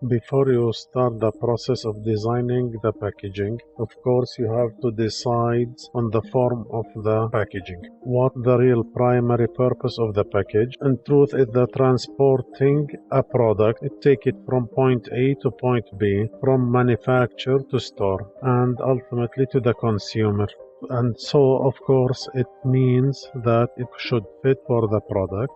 Before you start the process of designing the packaging, of course you have to decide on the form of the packaging. What the real primary purpose of the package? In truth, is the transporting a product, take it from point A to point B, from manufacturer to store, and ultimately to the consumer. And so, of course, it means that it should fit for the product.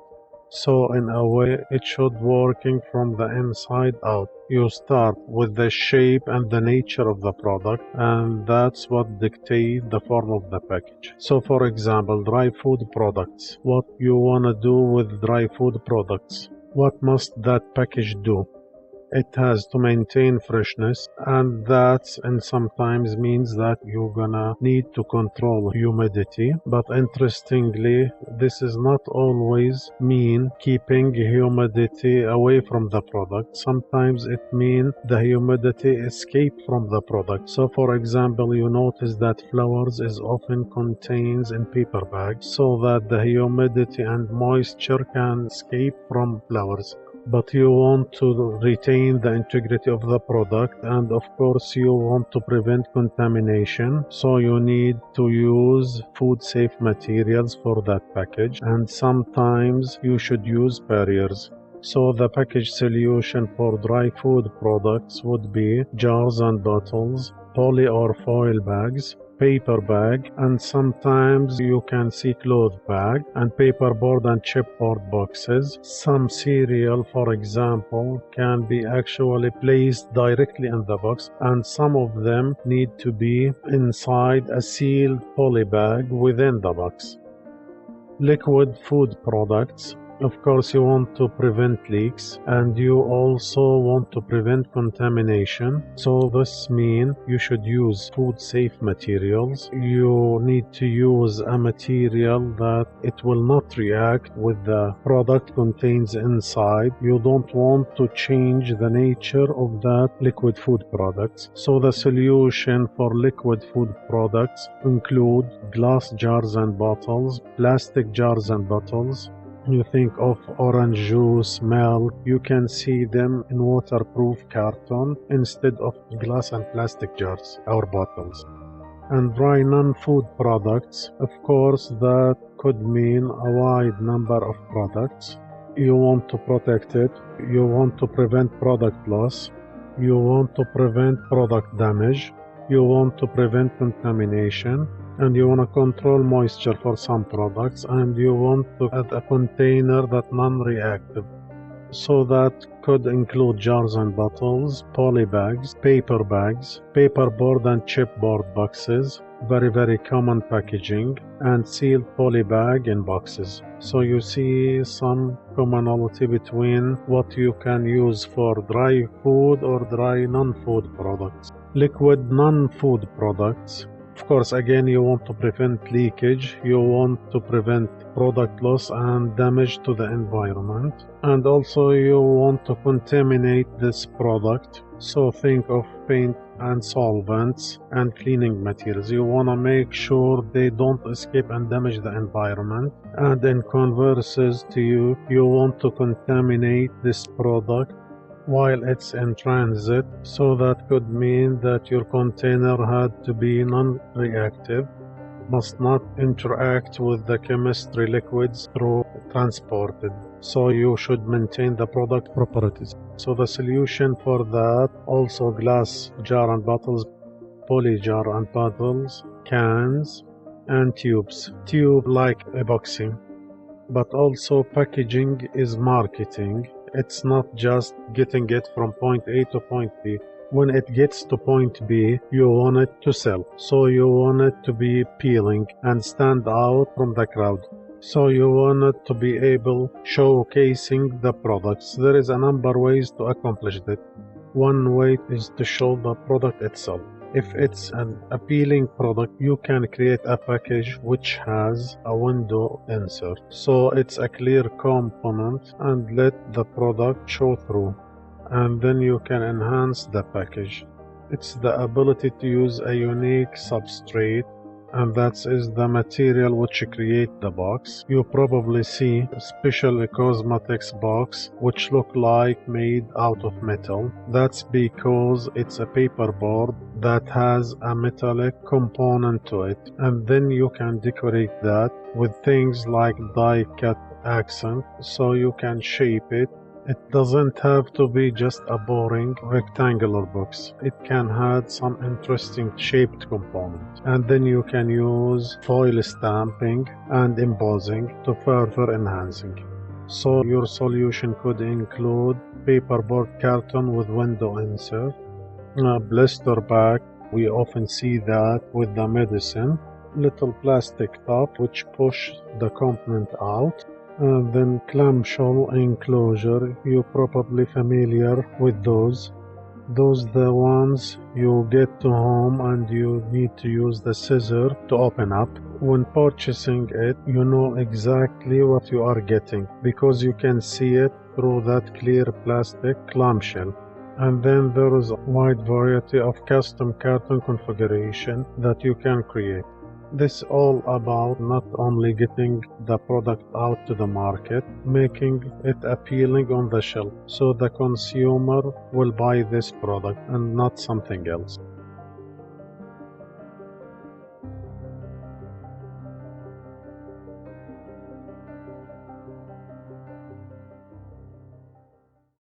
So in a way, it should working from the inside out. You start with the shape and the nature of the product, and that's what dictates the form of the package. So for example, dry food products. What you want to do with dry food products? What must that package do? It has to maintain freshness, and sometimes means that you're gonna need to control humidity. But interestingly, this is not always mean keeping humidity away from the product. Sometimes it means the humidity escape from the product. So for example, you notice that flowers is often contains in paper bags so that the humidity and moisture can escape from flowers. But you want to retain the integrity of the product, and of course you want to prevent contamination, so you need to use food safe materials for that package, and sometimes you should use barriers. So the package solution for dry food products would be jars and bottles, poly or foil bags, paper bag, and sometimes you can see cloth bag, and paperboard and chipboard boxes. Some cereal, for example, can be actually placed directly in the box, and some of them need to be inside a sealed poly bag within the box. Liquid food products. Of course, you want to prevent leaks, and you also want to prevent contamination. So this means you should use food safe materials. You need to use a material that it will not react with the product contains inside. You don't want to change the nature of that liquid food products. So the solution for liquid food products include glass jars and bottles, plastic jars and bottles. You think of orange juice, milk, you can see them in waterproof carton instead of glass and plastic jars or bottles. And dry non-food products, of course, that could mean a wide number of products. You want to protect it, you want to prevent product loss, you want to prevent product damage, you want to prevent contamination, and you want to control moisture for some products, and you want to add a container that non-reactive. So that could include jars and bottles, poly bags, paperboard and chipboard boxes, very common packaging, and sealed poly bag in boxes. So you see some commonality between what you can use for dry food or dry non-food products. Liquid non-food products. Of course, again, you want to prevent leakage, you want to prevent product loss and damage to the environment, and also you want to contaminate this product. So think of paint and solvents and cleaning materials. You want to make sure they don't escape and damage the environment. And in converses to you want to contaminate this product while it's in transit, so that could mean that your container had to be non-reactive, must not interact with the chemistry liquids through transported. So you should maintain the product properties. So the solution for that, also glass jar and bottles, poly jar and bottles, cans, and tubes. Tube like epoxy. But also packaging is marketing. It's not just getting it from point A to point B. When it gets to point B, you want it to sell. So you want it to be appealing and stand out from the crowd. So you want it to be able showcasing the products. There is a number of ways to accomplish that. One way is to show the product itself. If it's an appealing product, you can create a package which has a window insert. So it's a clear component and let the product show through. And then you can enhance the package. It's the ability to use a unique substrate and that is the material which create the box. You probably see special cosmetics box which look like made out of metal. That's because it's a paperboard that has a metallic component to it, and then you can decorate that with things like die cut accent so you can shape it. It doesn't have to be just a boring rectangular box. It can have some interesting shaped component. And then you can use foil stamping and embossing to further enhancing. So your solution could include paperboard carton with window insert, a blister bag. We often see that with the medicine, little plastic top which push the component out, and then clamshell enclosure. You're probably familiar with those. Those the ones you get to home and you need to use the scissor to open up. When purchasing it, you know exactly what you are getting because you can see it through that clear plastic clamshell. And then there is a wide variety of custom carton configuration that you can create. This is all about not only getting the product out to the market, making it appealing on the shelf so the consumer will buy this product and not something else.